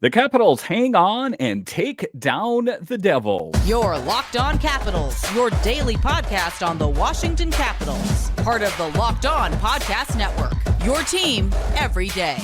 The Capitals hang on and take down the Devils. Your Locked On Capitals, your daily podcast on the Washington Capitals. Part of the Locked On Podcast Network. Your team every day.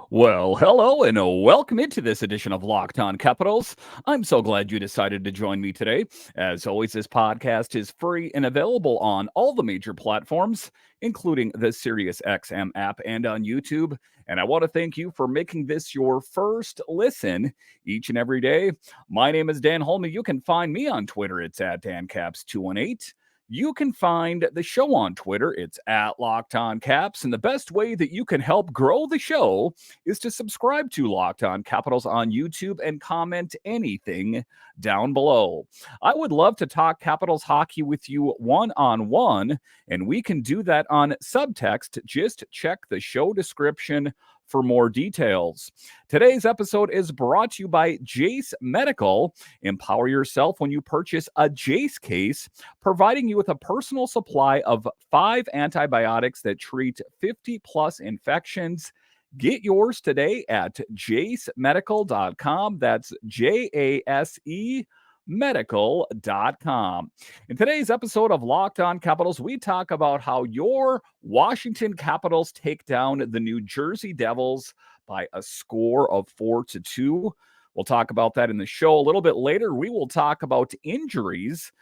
Well, hello and welcome into this edition of Locked On Capitals. I'm so glad you decided to join me today. As always, this podcast is free and available on all the major platforms, including the SiriusXM app and on YouTube. And I want to thank you for making this your first listen each and every day. My name is Dan Holme. You can find me on Twitter. It's at DanCaps218. You can find the show on Twitter. It's at Locked On Caps. And the best way that you can help grow the show is to subscribe to Locked On Capitals on YouTube and comment anything down below. I would love to talk Capitals hockey with you one-on-one, and we can do that on subtext. Just check the show description for more details. Today's episode is brought to you by Jace Medical. Empower yourself when you purchase a Jace case, providing you with a personal supply of 5 antibiotics that treat 50-plus infections. Get yours today at jacemedical.com. That's Jase medical.com. In today's episode of Locked On Capitals, we talk about how your Washington Capitals take down the New Jersey Devils by a score of 4-2. We'll talk about that in the show a little bit later. We will talk about injuries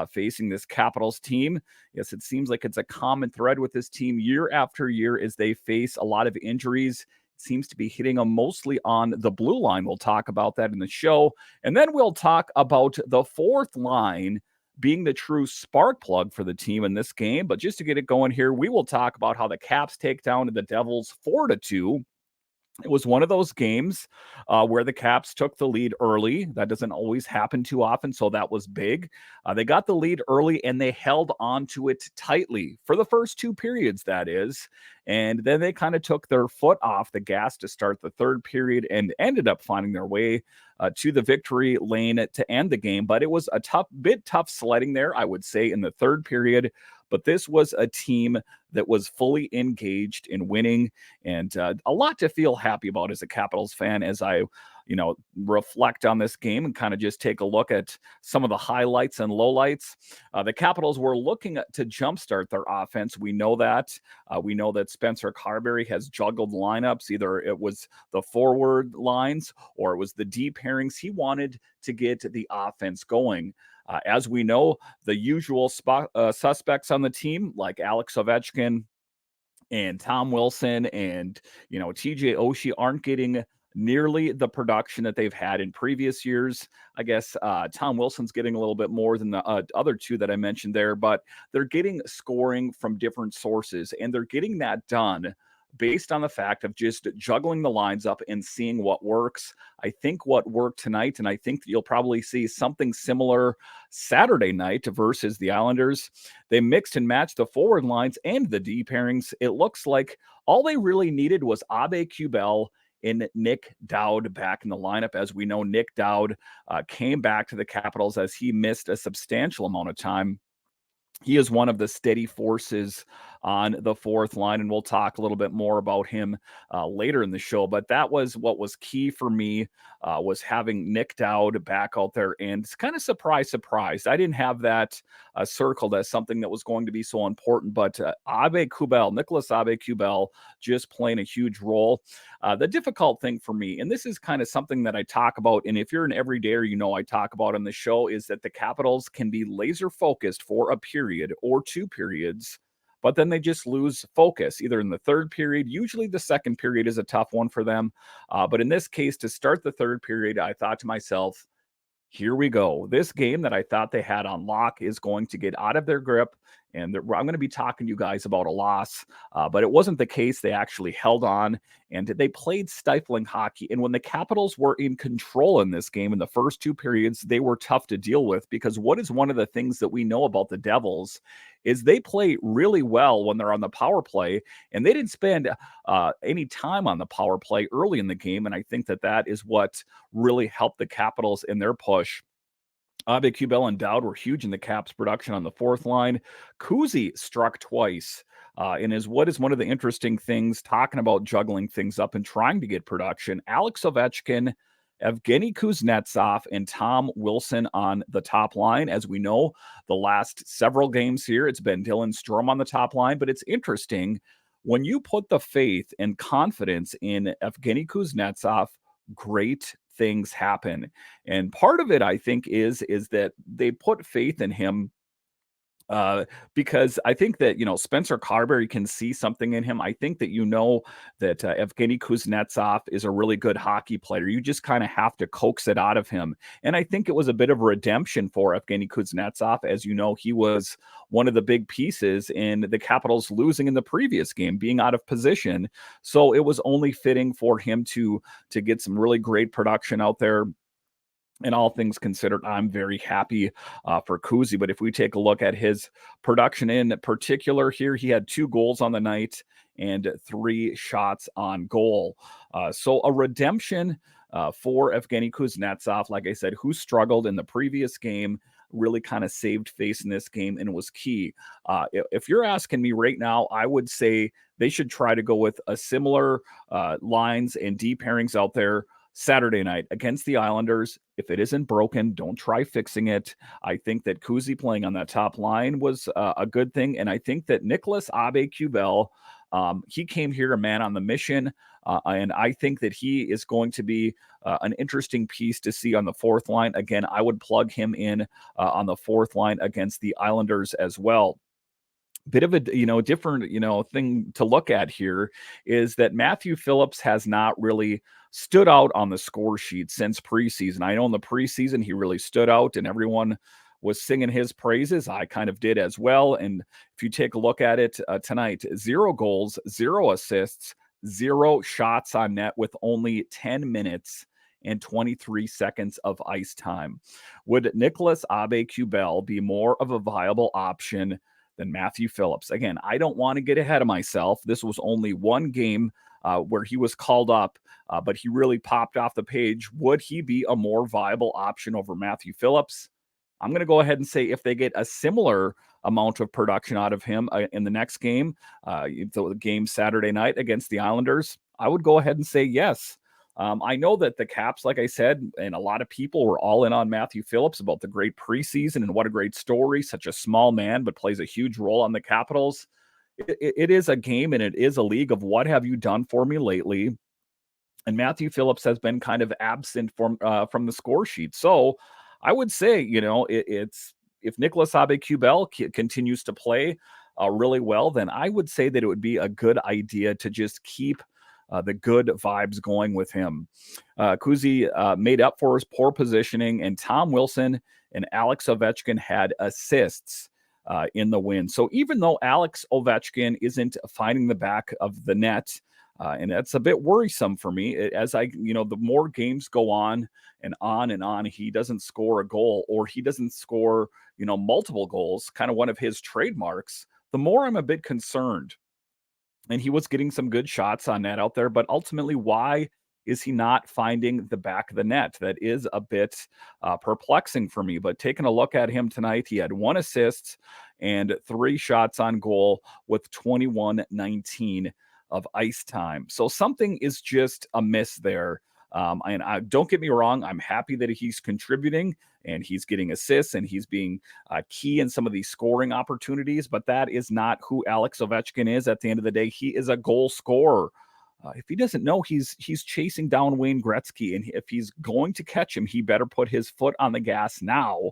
facing this Capitals team. Yes, it seems like it's a common thread with this team year after year as they face a lot of injuries. Seems to be hitting them mostly on the blue line. We'll talk about that in the show. And then we'll talk about the fourth line being the true spark plug for the team in this game. But just to get it going here, we will talk about how the Caps take down the Devils 4-2. It was one of those games where the Caps took the lead early. That doesn't always happen too often, so that was big. They got the lead early, and they held on to it tightly for the first 2 periods, that is. And then they kind of took their foot off the gas to start the third period and ended up finding their way to the victory lane to end the game. But it was a tough sledding there, I would say, in the third period. But this was a team that was fully engaged in winning, and a lot to feel happy about as a Capitals fan as I, reflect on this game and kind of just take a look at some of the highlights and lowlights. The Capitals were looking to jumpstart their offense. We know that. We know that Spencer Carberry has juggled lineups. Either it was the forward lines or it was the D pairings. He wanted to get the offense going. As we know, the usual suspects on the team, like Alex Ovechkin and Tom Wilson and, TJ Oshie, aren't getting nearly the production that they've had in previous years. I guess Tom Wilson's getting a little bit more than the other two that I mentioned there, but they're getting scoring from different sources, and they're getting that done based on the fact of just juggling the lines up and seeing what works. I think what worked tonight, and I think that you'll probably see something similar Saturday night versus the Islanders. They mixed and matched the forward lines and the D pairings. It looks like all they really needed was Aube-Kubel and Nick Dowd back in the lineup. As we know, Nick Dowd came back to the Capitals as he missed a substantial amount of time. He is one of the steady forces on the fourth line, and we'll talk a little bit more about him later in the show. But that was what was key for me, was having Nick Dowd back out there. And it's kind of surprise. I didn't have that circled as something that was going to be so important. But Nicholas Aube-Kubel, just playing a huge role. The difficult thing for me, and this is kind of something that I talk about, and if you're an everydayer, I talk about on the show, is that the Capitals can be laser focused for a period or 2 periods, but then they just lose focus either in the third period. Usually the second period is a tough one for them. But in this case, to start the third period, I thought to myself, here we go. This game that I thought they had on lock is going to get out of their grip, And I'm going to be talking to you guys about a loss, but it wasn't the case. They actually held on and they played stifling hockey. And when the Capitals were in control in this game in the first two periods, they were tough to deal with, because what is one of the things that we know about the Devils is they play really well when they're on the power play, and they didn't spend any time on the power play early in the game. And I think that is what really helped the Capitals in their push. Kubel and Dowd were huge in the Caps' production on the fourth line. Kuzi struck twice, and is what is one of the interesting things, talking about juggling things up and trying to get production. Alex Ovechkin, Evgeny Kuznetsov, and Tom Wilson on the top line. As we know, the last several games here, it's been Dylan Strome on the top line, but it's interesting when you put the faith and confidence in Evgeny Kuznetsov, great things happen. And part of it, I think, is that they put faith in him, because I think that, Spencer Carberry can see something in him. I think that that Evgeny Kuznetsov is a really good hockey player. You just kind of have to coax it out of him. And I think it was a bit of a redemption for Evgeny Kuznetsov. As you know, he was one of the big pieces in the Capitals losing in the previous game, being out of position. So it was only fitting for him to get some really great production out there. And all things considered, I'm very happy for Kuzi. But if we take a look at his production in particular here, he had 2 goals on the night and 3 shots on goal. So a redemption for Evgeny Kuznetsov, like I said, who struggled in the previous game, really kind of saved face in this game and was key. If you're asking me right now, I would say they should try to go with a similar lines and D pairings out there Saturday night against the Islanders. If it isn't broken, don't try fixing it. I think that Kuzi playing on that top line was a good thing. And I think that Nicholas Aube-Kubel, he came here a man on the mission. And I think that he is going to be an interesting piece to see on the fourth line. Again, I would plug him in on the fourth line against the Islanders as well. Bit of a different thing to look at here is that Matthew Phillips has not really stood out on the score sheet since preseason. I know in the preseason he really stood out and everyone was singing his praises. I kind of did as well. And if you take a look at it tonight, 0 goals, 0 assists, 0 shots on net with only 10 minutes and 23 seconds of ice time. Would Nicholas Aube-Kubel be more of a viable option than Matthew Phillips? Again, I don't want to get ahead of myself. This was only one game where he was called up, but he really popped off the page. Would he be a more viable option over Matthew Phillips? I'm going to go ahead and say if they get a similar amount of production out of him in the next game, the game Saturday night against the Islanders, I would go ahead and say yes. I know that the Caps, like I said, and a lot of people were all in on Matthew Phillips about the great preseason and what a great story, such a small man, but plays a huge role on the Capitals. It is a game and it is a league of what have you done for me lately? And Matthew Phillips has been kind of absent from the score sheet. So I would say, it's if Nicholas Aube-Kubel continues to play really well, then I would say that it would be a good idea to just keep the good vibes going with him. Kuzi made up for his poor positioning, and Tom Wilson and Alex Ovechkin had assists in the win. So even though Alex Ovechkin isn't finding the back of the net, and that's a bit worrisome for me, as the more games go on and on and on, he doesn't score a goal, or he doesn't score, multiple goals, kind of one of his trademarks, the more I'm a bit concerned. And he was getting some good shots on net out there, but ultimately, why is he not finding the back of the net? That is a bit perplexing for me. But taking a look at him tonight, he had 1 assist and 3 shots on goal with 21-19 of ice time. So something is just amiss there. And don't get me wrong, I'm happy that he's contributing and he's getting assists and he's being key in some of these scoring opportunities, but that is not who Alex Ovechkin is. At the end of the day, he is a goal scorer. If he doesn't know, he's chasing down Wayne Gretzky, and if he's going to catch him, he better put his foot on the gas now.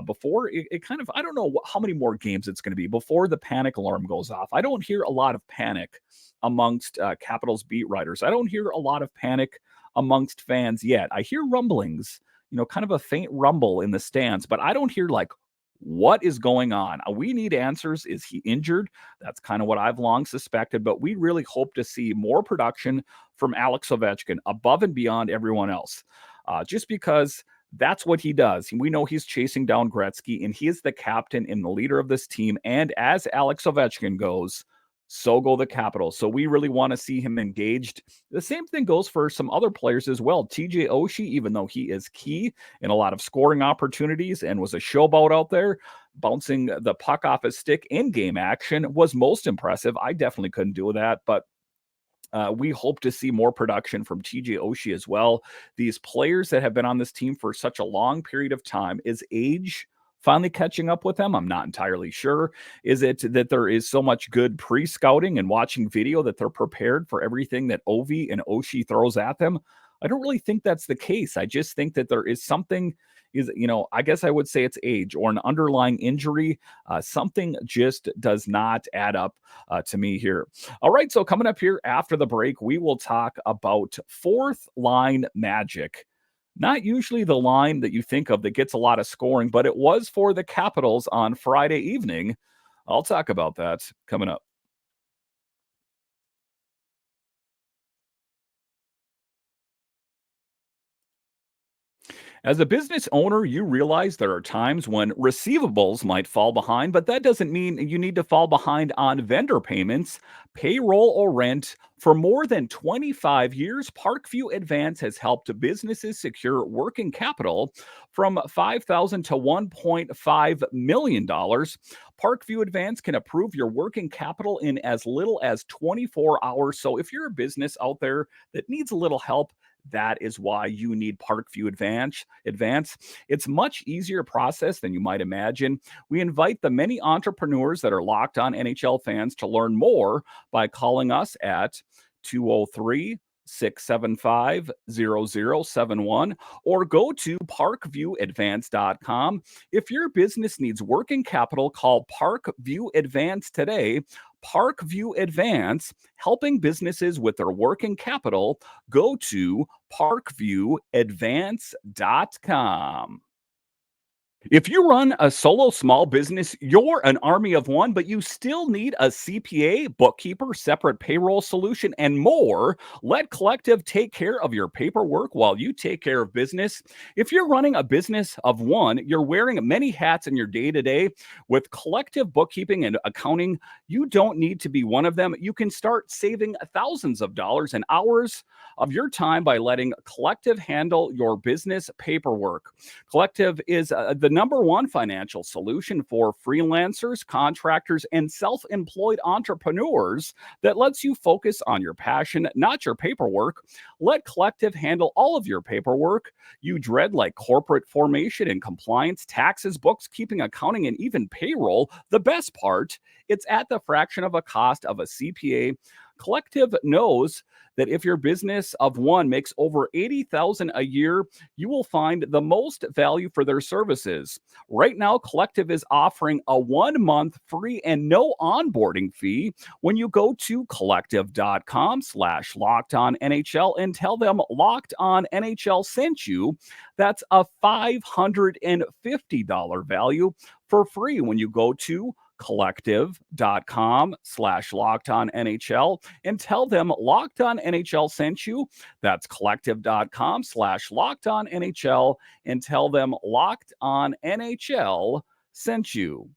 Before it kind of, I don't know how many more games it's going to be before the panic alarm goes off. I don't hear a lot of panic amongst Capitals beat writers. I don't hear a lot of panic amongst fans yet. I hear rumblings, kind of a faint rumble in the stands, but I don't hear like, What is going on? We need answers. Is he injured? That's kind of what I've long suspected, but we really hope to see more production from Alex Ovechkin above and beyond everyone else, just because that's what he does. We know he's chasing down Gretzky, and he is the captain and the leader of this team. And as Alex Ovechkin goes, so go the Capitals. So we really want to see him engaged. The same thing goes for some other players as well. TJ Oshie, even though he is key in a lot of scoring opportunities and was a showboat out there, bouncing the puck off his stick in game action was most impressive. I definitely couldn't do that, but we hope to see more production from TJ Oshie as well. These players that have been on this team for such a long period of time, is age finally catching up with them? I'm not entirely sure. Is it that there is so much good pre-scouting and watching video that they're prepared for everything that Ovi and Oshie throws at them? I don't really think that's the case. I just think that there is something, I guess I would say it's age or an underlying injury. Something just does not add up to me here. All right, so coming up here after the break, we will talk about fourth line magic. Not usually the line that you think of that gets a lot of scoring, but it was for the Capitals on Friday evening. I'll talk about that coming up. As a business owner, you realize there are times when receivables might fall behind, but that doesn't mean you need to fall behind on vendor payments, payroll, or rent. For more than 25 years, Parkview Advance has helped businesses secure working capital from $5,000 to $1.5 million. Parkview Advance can approve your working capital in as little as 24 hours. So if you're a business out there that needs a little help, that is why you need Parkview Advance. It's much easier process than you might imagine. We invite the many entrepreneurs that are Locked On NHL fans to learn more by calling us at 203 675 0071 or go to parkviewadvance.com. If your business needs working capital, call Parkview Advance today. Parkview Advance, helping businesses with their working capital. Go to parkviewadvance.com. If you run a solo small business, you're an army of one, but you still need a CPA, bookkeeper, separate payroll solution, and more. Let Collective take care of your paperwork while you take care of business. If you're running a business of one, you're wearing many hats in your day-to-day. With Collective bookkeeping and accounting, you don't need to be one of them. You can start saving thousands of dollars and hours of your time by letting Collective handle your business paperwork. Collective is the number one financial solution for freelancers, contractors, and self-employed entrepreneurs that lets you focus on your passion, not your paperwork. Let Collective handle all of your paperwork you dread, like corporate formation and compliance, taxes, books, keeping, accounting, and even payroll. The best part, it's at the fraction of a cost of a CPA. Collective knows that if your business of one makes over $80,000 a year, you will find the most value for their services. Right now, Collective is offering a 1-month free and no onboarding fee when you go to collective.com/LockedOnNHL and tell them Locked On NHL sent you. That's a $550 value for free when you go to collective.com/LockedOnNHL and tell them Locked On NHL sent you. That's collective.com/LockedOnNHL and tell them Locked On NHL sent you.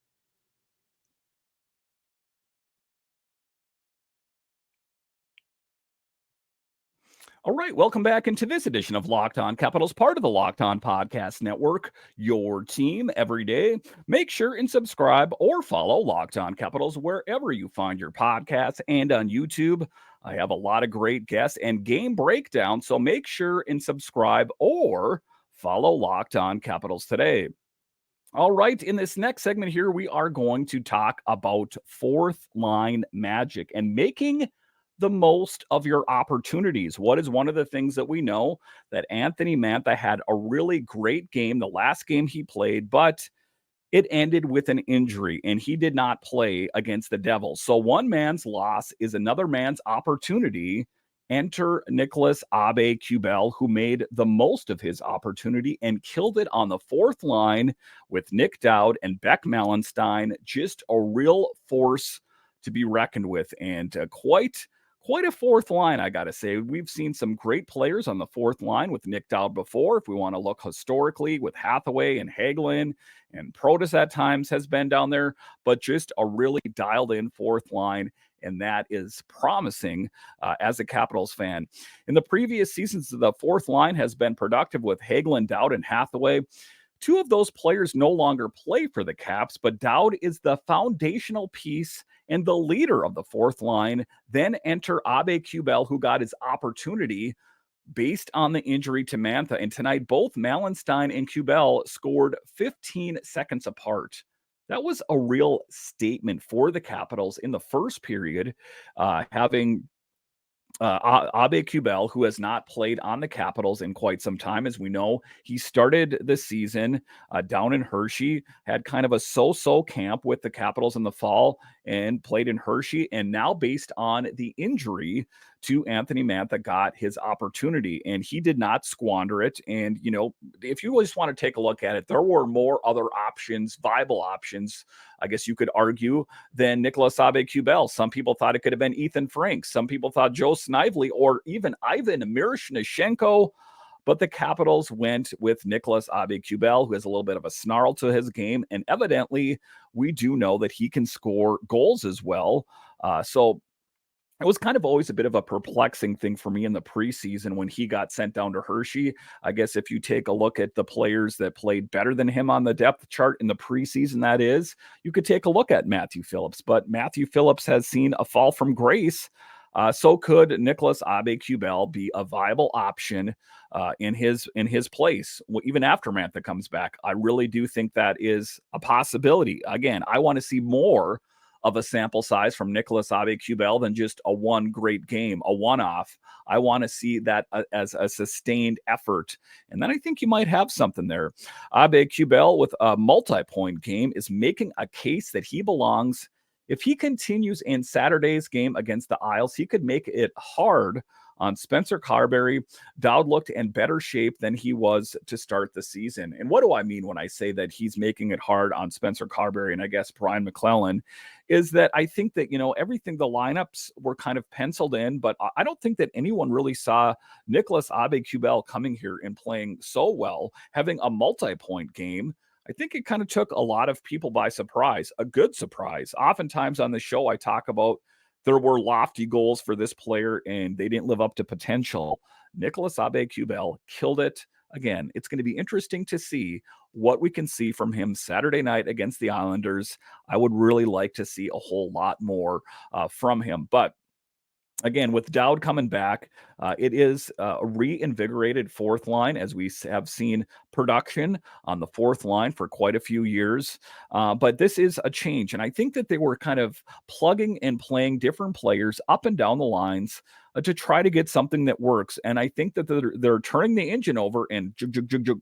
All right, welcome back into this edition of Locked On Capitals, part of the Locked On Podcast Network, your team every day. Make sure and subscribe or follow Locked On Capitals wherever you find your podcasts and on YouTube. I have a lot of great guests and game breakdowns, so make sure and subscribe or follow Locked On Capitals today. All right, in this next segment here, we are going to talk about fourth line magic and making the most of your opportunities. What is one of the things that we know? That Anthony Mantha had a really great game, the last game he played, but it ended with an injury and he did not play against the Devils. So one man's loss is another man's opportunity Enter Nicholas Aube-Kubel, who made the most of his opportunity and killed it on the fourth line with Nick Dowd and Beck Malenstyn. Just a real force to be reckoned with, and quite a fourth line, I got to say. We've seen some great players on the fourth line with Nick Dowd before. If we want to look historically, with Hathaway and Hagelin, and Protas at times has been down there, but just a really dialed in fourth line. And that is promising as a Capitals fan. In the previous seasons, the fourth line has been productive with Hagelin, Dowd, and Hathaway. Two of those players no longer play for the Caps, but Dowd is the foundational piece and the leader of the fourth line. Then enter Aube-Kubel, who got his opportunity based on the injury to Mantha. And tonight, both Malenstyn and Kubel scored 15 seconds apart. That was a real statement for the Capitals in the first period, having Aube-Kubel, who has not played on the Capitals in quite some time. As we know, he started the season down in Hershey, had kind of a so-so camp with the Capitals in the fall and played in Hershey. And now, based on the injury to Anthony Mantha, got his opportunity, and he did not squander it. And, you know, if you just want to take a look at it, there were more other options, viable options, I guess you could argue, than Nicholas Aube-Kubel. Some people thought it could have been Ethan Frank. Some people thought Joe Snively or even Ivan Miroshnichenko. But the Capitals went with Nicholas Aube-Kubel, who has a little bit of a snarl to his game. And evidently, we do know that he can score goals as well. So it was kind of always a bit of a perplexing thing for me in the preseason when he got sent down to Hershey. I guess if you take a look at the players that played better than him on the depth chart in the preseason, that is, you could take a look at Matthew Phillips. But Matthew Phillips has seen a fall from grace. So could Nicholas Aube-Kubel be a viable option in his place, even after Mantha comes back? I really do think that is a possibility. Again, I want to see more of a sample size from Nicholas Aube-Kubel than just a one great game, a one-off. I want to see that as a sustained effort. And then I think you might have something there. Aube-Kubel with a multi-point game is making a case that he belongs. If he continues in Saturday's game against the Isles, he could make it hard on Spencer Carberry. Dowd looked in better shape than he was to start the season. And what do I mean when I say that he's making it hard on Spencer Carberry and I guess Brian McClellan? Is that I think that, you know, everything, the lineups were kind of penciled in, but I don't think that anyone really saw Nicholas Aube-Kubel coming here and playing so well, having a multi-point game. I think it kind of took a lot of people by surprise, a good surprise. Oftentimes on the show, I talk about there were lofty goals for this player and they didn't live up to potential. Nicholas Aube-Kubel killed it. Again, it's going to be interesting to see what we can see from him Saturday night against the Islanders. I would really like to see a whole lot more from him. But again, with Dowd coming back, it is a reinvigorated fourth line, as we have seen production on the fourth line for quite a few years. But this is a change. And I think that they were kind of plugging and playing different players up and down the lines to try to get something that works. And I think that they're turning the engine over, and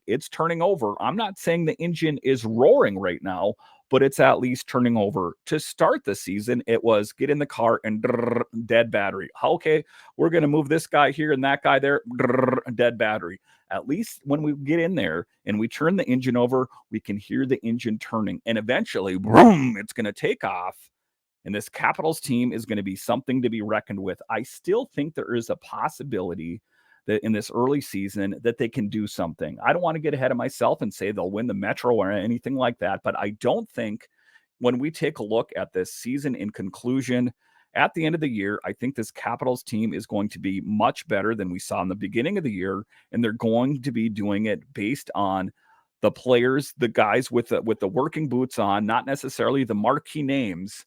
it's turning over. I'm not saying the engine is roaring right now, but it's at least turning over. To start the season, it was get in the car and dead battery. Okay, we're going to move this guy here and that guy there, dead battery. At least when we get in there and we turn the engine over, we can hear the engine turning. And eventually, boom, it's going to take off. And this Capitals team is going to be something to be reckoned with. I still think there is a possibility that in this early season that they can do something. I don't want to get ahead of myself and say they'll win the Metro or anything like that, but I don't think when we take a look at this season in conclusion, at the end of the year, I think this Capitals team is going to be much better than we saw in the beginning of the year, and they're going to be doing it based on the players, the guys with the working boots on, not necessarily the marquee names.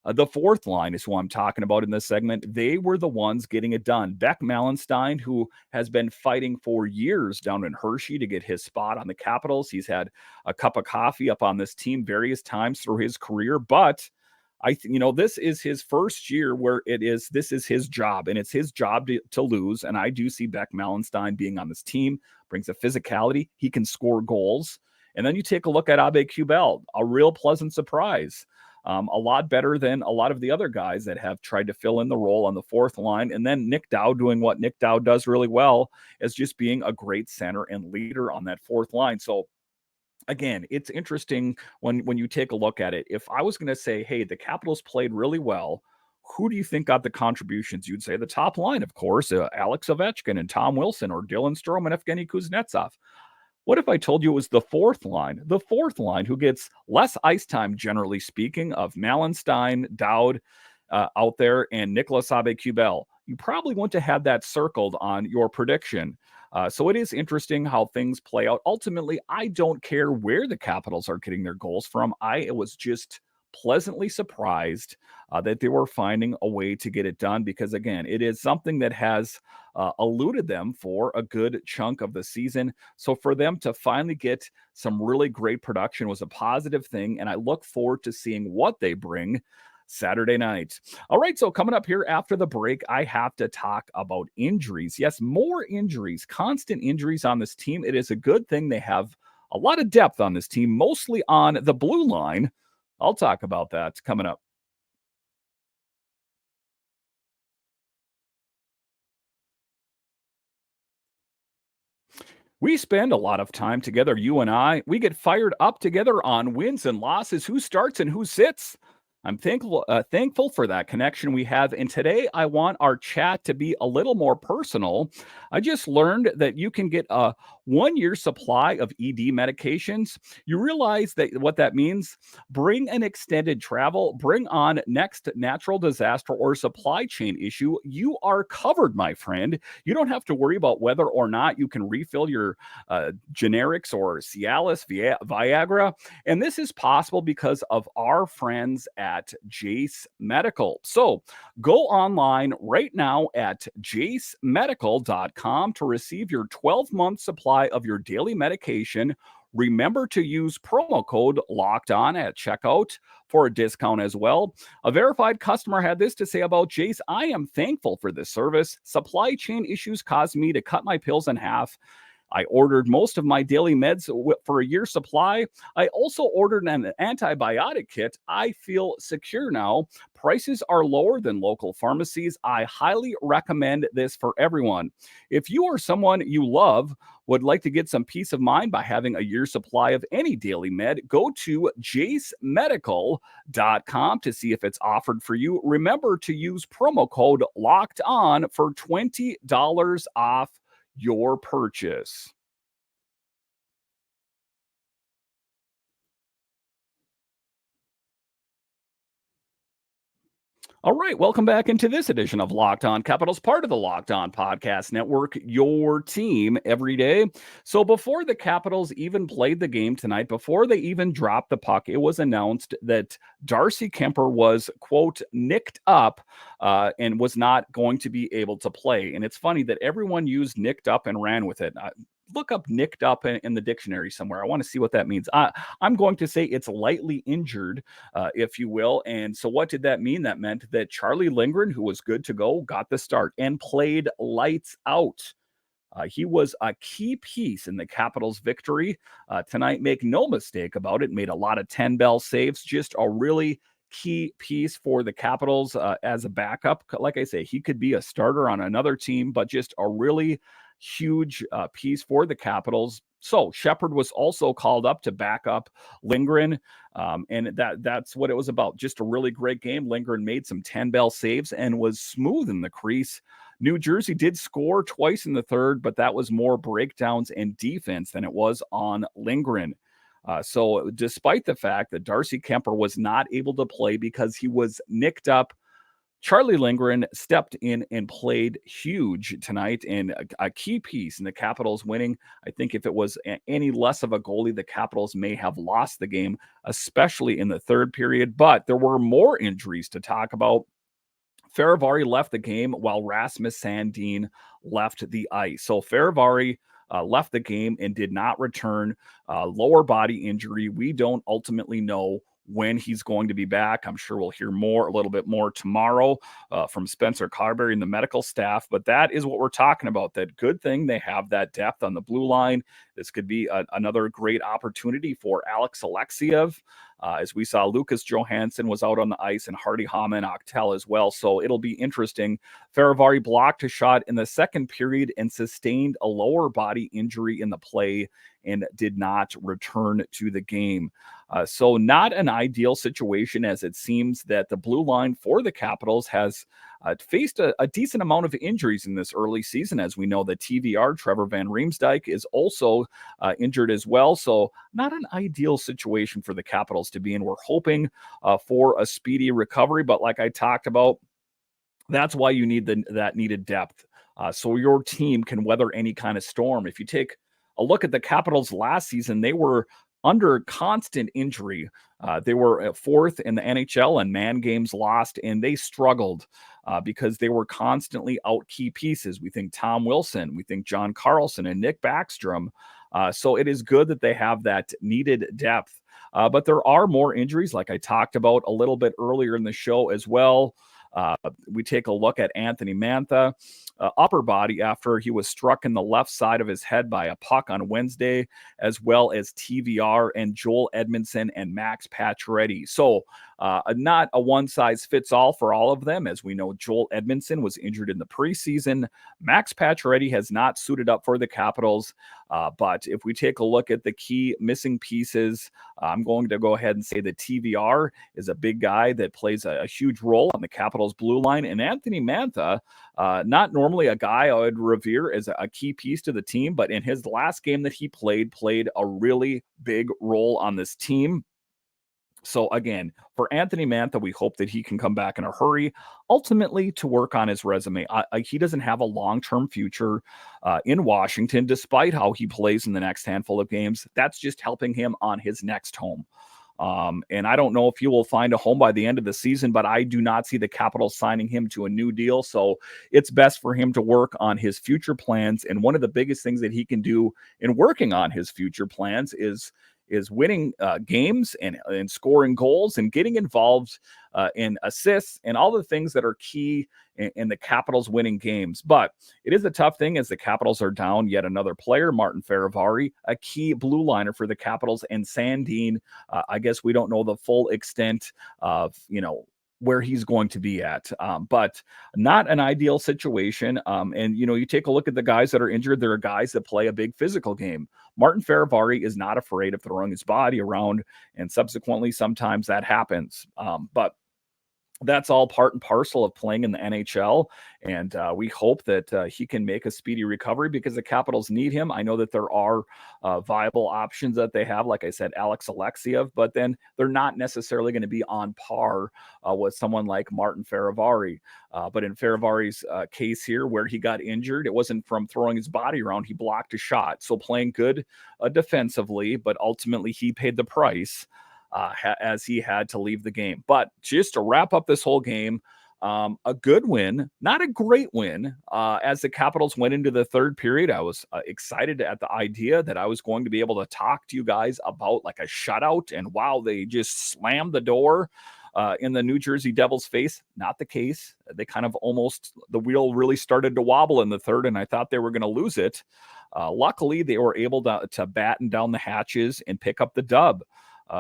The fourth line is who I'm talking about in this segment. They were the ones getting it done. Beck Malenstyn, who has been fighting for years down in Hershey to get his spot on the Capitals. He's had a cup of coffee up on this team various times through his career, but this is his first year where this is his job, and it's his job to lose. And I do see Beck Malenstyn being on this team, brings a physicality. He can score goals. And then you take a look at Aube-Kubel, a real pleasant surprise. A lot better than a lot of the other guys that have tried to fill in the role on the fourth line. And then Nick Dowd doing what Nick Dowd does really well, as just being a great center and leader on that fourth line. So again, it's interesting when you take a look at it. If I was going to say, hey, the Capitals played really well, who do you think got the contributions? You'd say the top line, of course, Alex Ovechkin and Tom Wilson, or Dylan Strome and Evgeny Kuznetsov. What if I told you it was the fourth line? The fourth line, who gets less ice time, generally speaking, of Malenstyn, Dowd out there, and Nicolas Aube-Kubel. You probably wouldn't have had that circled on your prediction. So it is interesting how things play out. Ultimately, I don't care where the Capitals are getting their goals from. I was just pleasantly surprised that they were finding a way to get it done, because, again, it is something that has eluded them for a good chunk of the season. So for them to finally get some really great production was a positive thing, and I look forward to seeing what they bring Saturday night. All right, so coming up here after the break, I have to talk about injuries. Yes, more injuries, constant injuries on this team. It is a good thing they have a lot of depth on this team, mostly on the blue line. I'll talk about that coming up. We spend a lot of time together, you and I. We get fired up together on wins and losses, who starts and who sits. I'm thankful for that connection we have. And today, I want our chat to be a little more personal. I just learned that you can get a 1-year supply of ED medications. You realize that what that means? Bring an extended travel, bring on next natural disaster or supply chain issue. You are covered, my friend. You don't have to worry about whether or not you can refill your generics or Cialis, Viagra. And this is possible because of our friends at Jace Medical. So go online right now at jacemedical.com to receive your 12-month supply of your daily medication. Remember to use promo code Locked On at checkout for a discount as well. A verified customer had this to say about Jace: I am thankful for this service. Supply chain issues caused me to cut my pills in half. I ordered most of my daily meds for a year's supply. I also ordered an antibiotic kit. I feel secure now. Prices are lower than local pharmacies. I highly recommend this for everyone. If you or someone you love would like to get some peace of mind by having a year's supply of any daily med, go to jacemedical.com to see if it's offered for you. Remember to use promo code Locked On for $20 off your purchase. All right, welcome back into this edition of Locked On Capitals, part of the Locked On Podcast Network, your team every day. So before the Capitals even played the game tonight, before they even dropped the puck, it was announced that Darcy Kuemper was, quote, nicked up and was not going to be able to play. And it's funny that everyone used nicked up and ran with it. Look up nicked up in the dictionary somewhere. I want to see what that means. I'm going to say it's lightly injured, if you will. And so what did that mean? That meant that Charlie Lindgren, who was good to go, got the start and played lights out. He was a key piece in the Capitals' victory tonight. Make no mistake about it. Made a lot of 10-bell saves. Just a really key piece for the Capitals as a backup. Like I say, he could be a starter on another team, but just a really huge piece for the Capitals. So Shepard was also called up to back up Lindgren, and that's what it was about. Just a really great game. Lindgren made some 10-bell saves and was smooth in the crease. New Jersey did score twice in the third, but that was more breakdowns and defense than it was on Lindgren. So despite the fact that Darcy Kuemper was not able to play because he was nicked up, Charlie Lindgren stepped in and played huge tonight, and a key piece in the Capitals winning. I think if it was any less of a goalie, the Capitals may have lost the game, especially in the third period. But there were more injuries to talk about. Fehervary left the game while Rasmus Sandin left the ice. So Fehervary left the game and did not return. Lower body injury. We don't ultimately know when he's going to be back. I'm sure we'll hear a little bit more tomorrow from Spencer Carberry and the medical staff. But that is what we're talking about. That good thing they have that depth on the blue line. This could be another great opportunity for Alex Alexiev. As we saw, Lucas Johansson was out on the ice and Hardy Hamann Octel as well. So it'll be interesting. Fehervary blocked a shot in the second period and sustained a lower body injury in the play and did not return to the game. So not an ideal situation, as it seems that the blue line for the Capitals has faced a decent amount of injuries in this early season. As we know, the TVR, Trevor Van Riemsdyk, is also injured as well. So not an ideal situation for the Capitals to be in. We're hoping for a speedy recovery, but like I talked about, that's why you need that needed depth. So your team can weather any kind of storm. If you take a look at the Capitals last season, they were under constant injury. They were fourth in the NHL in man games lost, and they struggled because they were constantly out key pieces. We think Tom Wilson, we think John Carlson and Nick Backstrom. So it is good that they have that needed depth. But there are more injuries, like I talked about a little bit earlier in the show as well. We take a look at Anthony Mantha, upper body after he was struck in the left side of his head by a puck on Wednesday, as well as TVR and Joel Edmondson and Max Pacioretty. So not a one-size-fits-all for all of them. As we know, Joel Edmondson was injured in the preseason. Max Pacioretty has not suited up for the Capitals. But if we take a look at the key missing pieces, I'm going to go ahead and say that TVR is a big guy that plays a huge role on the Capitals blue line. And Anthony Mantha, not normally a guy I would revere as a key piece to the team, but in his last game that he played a really big role on this team. So again, for Anthony Mantha, we hope that he can come back in a hurry, ultimately to work on his resume. He doesn't have a long-term future in Washington, despite how he plays in the next handful of games. That's just helping him on his next home. And I don't know if he will find a home by the end of the season, but I do not see the Capitals signing him to a new deal. So it's best for him to work on his future plans. And one of the biggest things that he can do in working on his future plans is winning games and scoring goals and getting involved in assists and all the things that are key in the Capitals winning games. But it is a tough thing as the Capitals are down yet another player, Martin Fehervary, a key blue liner for the Capitals, and Sandin. I guess we don't know the full extent of, where he's going to be at, but not an ideal situation. And, you take a look at the guys that are injured. There are guys that play a big physical game. Martin Fehervary is not afraid of throwing his body around, and subsequently, sometimes that happens. But that's all part and parcel of playing in the NHL. And we hope that he can make a speedy recovery because the Capitals need him. I know that there are viable options that they have, like I said, Alex Alexiev, but then they're not necessarily going to be on par with someone like Martin Fehervary. But in Fehervary's case here, where he got injured, it wasn't from throwing his body around. He blocked a shot. So playing good defensively, but ultimately he paid the price as he had to leave the game. But just to wrap up this whole game, a good win, not a great win. As the Capitals went into the third period, I was excited at the idea that I was going to be able to talk to you guys about like a shutout. And wow, they just slammed the door in the New Jersey Devils' face. Not the case. They kind of the wheel really started to wobble in the third, and I thought they were going to lose it. Luckily, they were able to batten down the hatches and pick up the dub.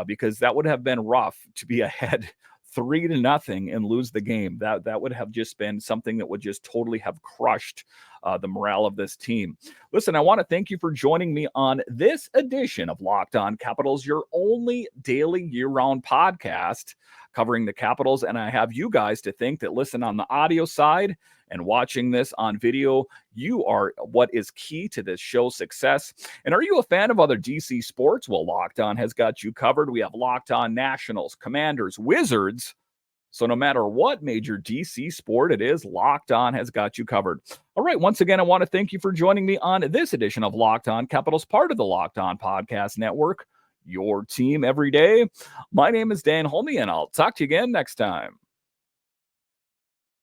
Because that would have been rough to be ahead 3-0 and lose the game. That would have just been something that would just totally have crushed the morale of this team. Listen, I want to thank you for joining me on this edition of Locked On Capitals, your only daily year-round podcast covering the Capitals. And I have you guys to thank that listen on the audio side and watching this on video. You are what is key to this show's success. And are you a fan of other DC sports? Well, Locked On has got you covered. We have Locked On Nationals, Commanders, Wizards. So no matter what major DC sport it is, Locked On has got you covered. All right, once again, I want to thank you for joining me on this edition of Locked On Capitals, part of the Locked On Podcast Network, your team every day. My name is Dan Holme, and I'll talk to you again next time.